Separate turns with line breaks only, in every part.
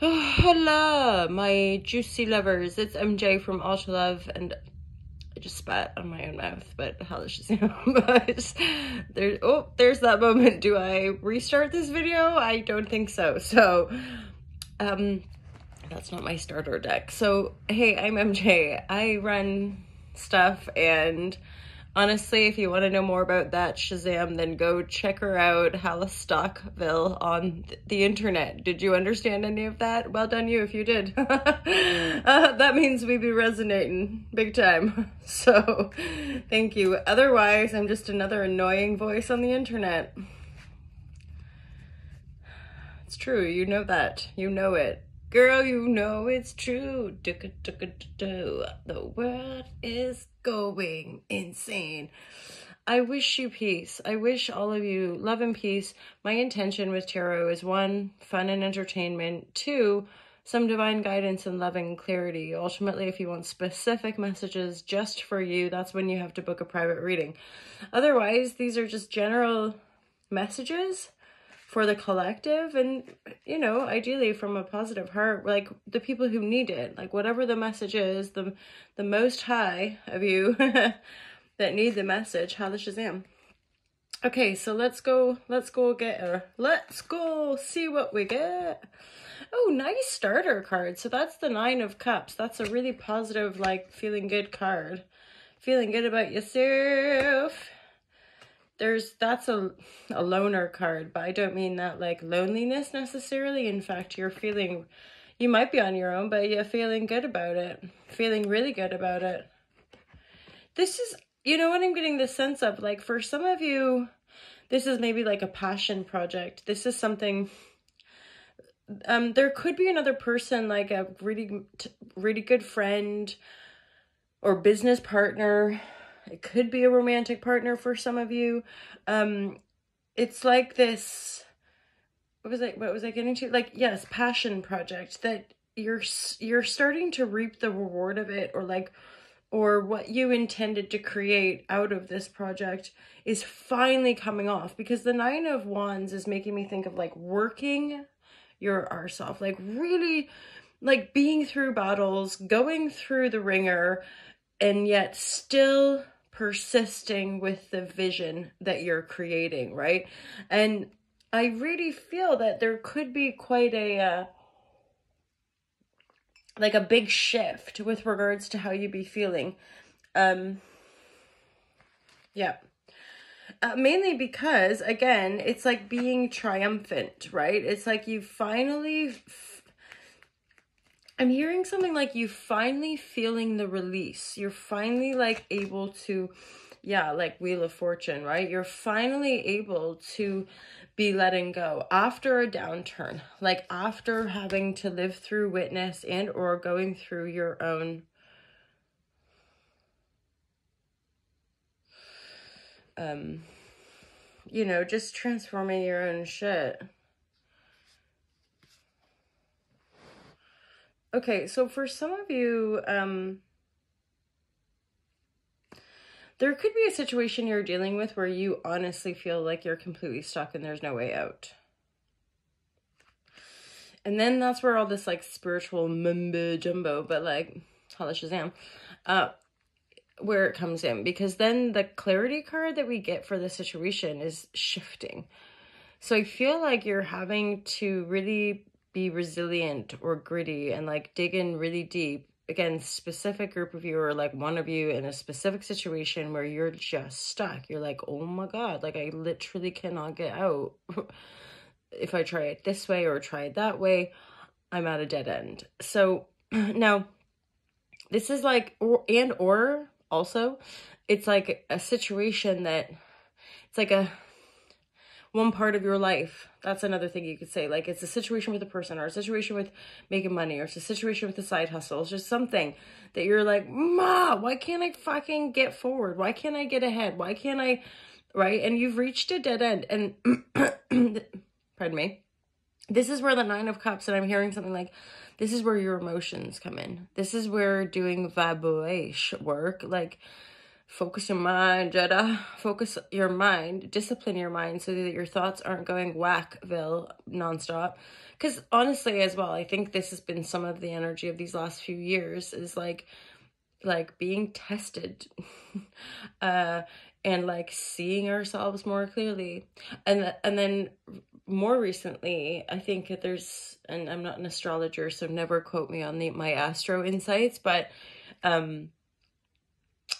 Oh, hello, my juicy lovers. It's MJ from Auto Love, and I just spat on my own mouth, but how does she there's that moment. Do I restart this video? I don't think so. So, that's not my starter deck. So, hey, I'm MJ. I run stuff, and honestly, if you want to know more about that Shazam, then go check her out, Hala Stockville, on the internet. Did you understand any of that? Well done you if you did. That means we be resonating big time. So, thank you. Otherwise, I'm just another annoying voice on the internet. It's true, you know that. You know it. Girl, you know it's true. The world is going insane. I wish you peace. I wish all of you love and peace. My intention with tarot is 1, fun and entertainment. 2, some divine guidance and loving clarity. Ultimately, if you want specific messages just for you, that's when you have to book a private reading. Otherwise, these are just general messages for the collective, and you know, ideally from a positive heart, like the people who need it, like whatever the message is, the most high of you that need the message, Hala Shazam. Okay, so let's go get her. Let's go see what we get. Oh, nice starter card. So that's the 9 of Cups. That's a really positive, like, feeling good card. Feeling good about yourself. That's a loner card, but I don't mean that like loneliness necessarily. In fact, you might be on your own, but you're feeling good about it. Feeling really good about it. This is, you know what I'm getting the sense of, like for some of you, this is maybe like a passion project. This is something, there could be another person, like a really good friend or business partner. It could be a romantic partner for some of you. It's like this, what was I getting to? Like, yes, passion project that you're starting to reap the reward of it, or what you intended to create out of this project is finally coming off, because the 9 of Wands is making me think of like working your arse off, like really like being through battles, going through the ringer, and yet still persisting with the vision that you're creating, right? And I really feel that there could be quite a like a big shift with regards to how you be feeling. Yeah. Mainly because, again, it's like being triumphant, right? It's like you finally I'm hearing something like you finally feeling the release. You're finally like able to, yeah, like Wheel of Fortune, right? You're finally able to be letting go after a downturn, like after having to live through, witness, and or going through your own you know, just transforming your own shit. Okay, so for some of you, there could be a situation you're dealing with where you honestly feel like you're completely stuck and there's no way out. And then that's where all this like spiritual mumbo jumbo, but like, Hala Shazam, where it comes in. Because then the clarity card that we get for the situation is shifting. So I feel like you're having to really be resilient or gritty and like dig in really deep. Again, specific group of you, or like one of you in a specific situation where you're just stuck. You're like, oh my God, like I literally cannot get out. If I try it this way or try it that way, I'm at a dead end. So now this is like, or also it's like a situation that it's like one part of your life. That's another thing you could say. Like it's a situation with a person, or a situation with making money, or it's a situation with a side hustle. It's just something that you're like, Ma, why can't I fucking get forward? Why can't I get ahead? Why can't I, right? And you've reached a dead end. And pardon me. This is where the 9 of Cups, and I'm hearing something like, this is where your emotions come in. This is where doing vibration work, like focus your mind, Jetta. Focus your mind, discipline your mind so that your thoughts aren't going whackville nonstop. Because honestly, as well, I think this has been some of the energy of these last few years is like being tested, and like seeing ourselves more clearly. And then more recently, I think there's, and I'm not an astrologer, so never quote me on my astro insights, but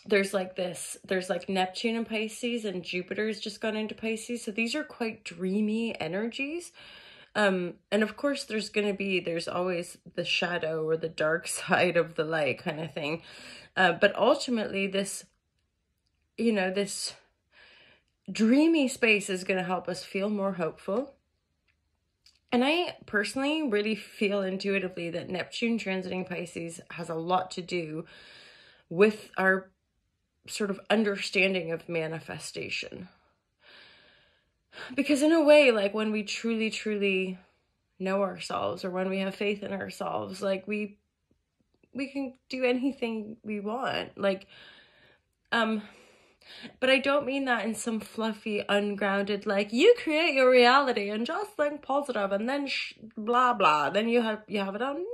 there's like Neptune in Pisces, and Jupiter's just gone into Pisces. So these are quite dreamy energies. And of course there's always the shadow or the dark side of the light kind of thing. But ultimately this dreamy space is going to help us feel more hopeful. And I personally really feel intuitively that Neptune transiting Pisces has a lot to do with our sort of understanding of manifestation. Because in a way, like when we truly, truly know ourselves, or when we have faith in ourselves, like we can do anything we want. Like, but I don't mean that in some fluffy, ungrounded, like, you create your reality and just think positive and then blah, blah. Then you have it on.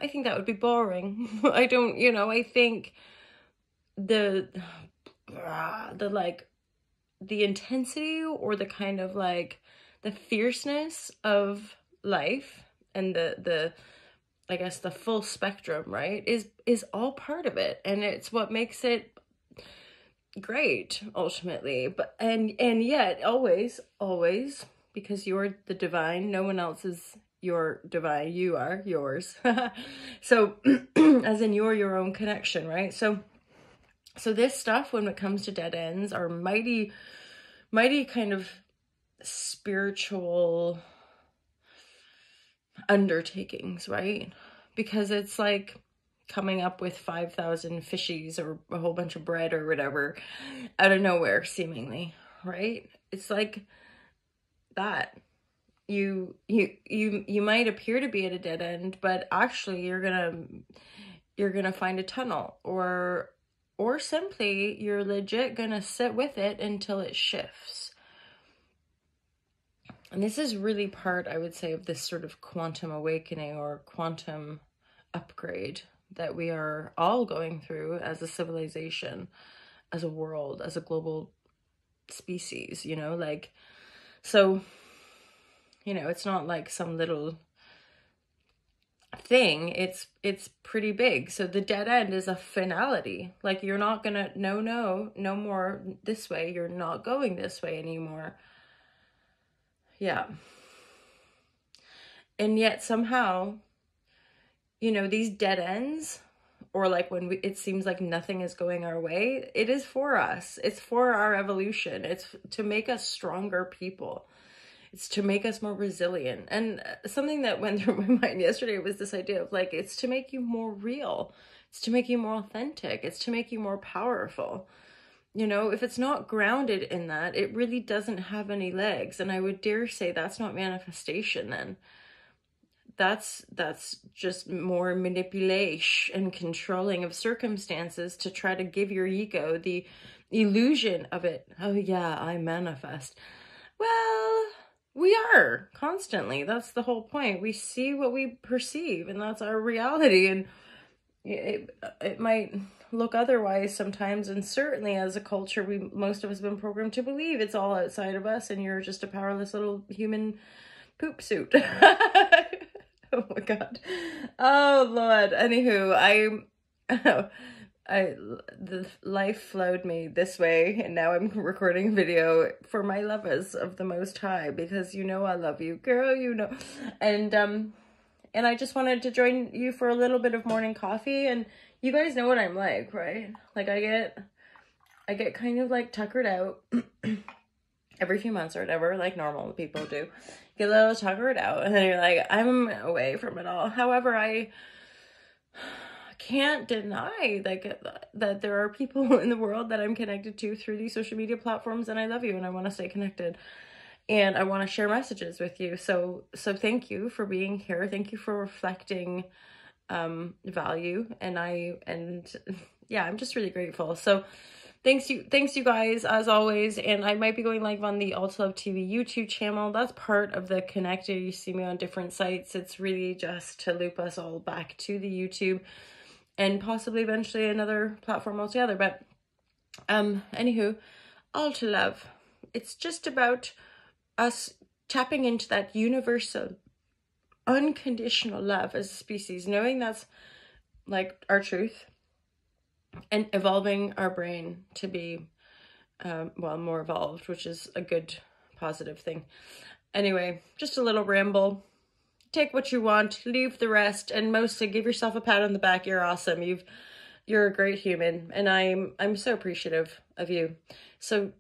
I think that would be boring. I think the intensity, or the kind of like the fierceness of life, and the I guess the full spectrum, right, is all part of it, and it's what makes it great ultimately. But and yet always, because you're the divine, no one else is your divine, you are yours. So as in you're your own connection, right? So this stuff, when it comes to dead ends, are mighty kind of spiritual undertakings, right? Because it's like coming up with 5,000 fishies or a whole bunch of bread or whatever out of nowhere, seemingly, right? It's like that. You might appear to be at a dead end, but actually you're gonna find a tunnel, or simply you're legit gonna sit with it until it shifts. And this is really part, I would say, of this sort of quantum awakening or quantum upgrade that we are all going through as a civilization, as a world, as a global species, like, so, it's not like some little thing, it's pretty big. So the dead end is a finality. Like, you're not gonna, no more this way, you're not going this way anymore. Yeah. And yet somehow, these dead ends, or like when it seems like nothing is going our way, it is for us. It's for our evolution. It's to make us stronger people. It's to make us more resilient. And something that went through my mind yesterday was this idea of like, it's to make you more real. It's to make you more authentic. It's to make you more powerful. If it's not grounded in that, it really doesn't have any legs. And I would dare say that's not manifestation then. That's just more manipulation and controlling of circumstances to try to give your ego the illusion of it. Oh yeah, I manifest. Well, we are constantly. That's the whole point. We see what we perceive, and that's our reality. And it might look otherwise sometimes, and certainly as a culture, most of us have been programmed to believe it's all outside of us, and you're just a powerless little human poop suit. Oh my god. Oh Lord. Anywho, the life flowed me this way, and now I'm recording a video for my lovers of the Most High, because I love you, girl, and I just wanted to join you for a little bit of morning coffee. And you guys know what I'm like, right? Like I get kind of like tuckered out every few months or whatever, like normal people do. Get a little tuckered out, and then you're like, I'm away from it all. However, I can't deny that there are people in the world that I'm connected to through these social media platforms, and I love you, and I want to stay connected, and I want to share messages with you. So thank you for being here. Thank you for reflecting value, and yeah, I'm just really grateful. So thanks you guys as always. And I might be going live on the Alt Love TV YouTube channel. That's part of the connector. You see me on different sites. It's really just to loop us all back to the YouTube and possibly eventually another platform altogether. But anywho, all to love. It's just about us tapping into that universal, unconditional love as a species, knowing that's like our truth, and evolving our brain to be, well, more evolved, which is a good, positive thing. Anyway, just a little ramble. Take what you want, leave the rest, and mostly give yourself a pat on the back. You're awesome. You're a great human, and I'm so appreciative of you. So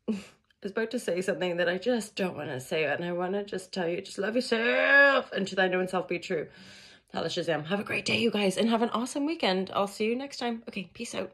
I was about to say something that I just don't want to say, and I want to just tell you, just love yourself, and to thine own self be true. Shazam. Have a great day, you guys, and have an awesome weekend. I'll see you next time. Okay, peace out.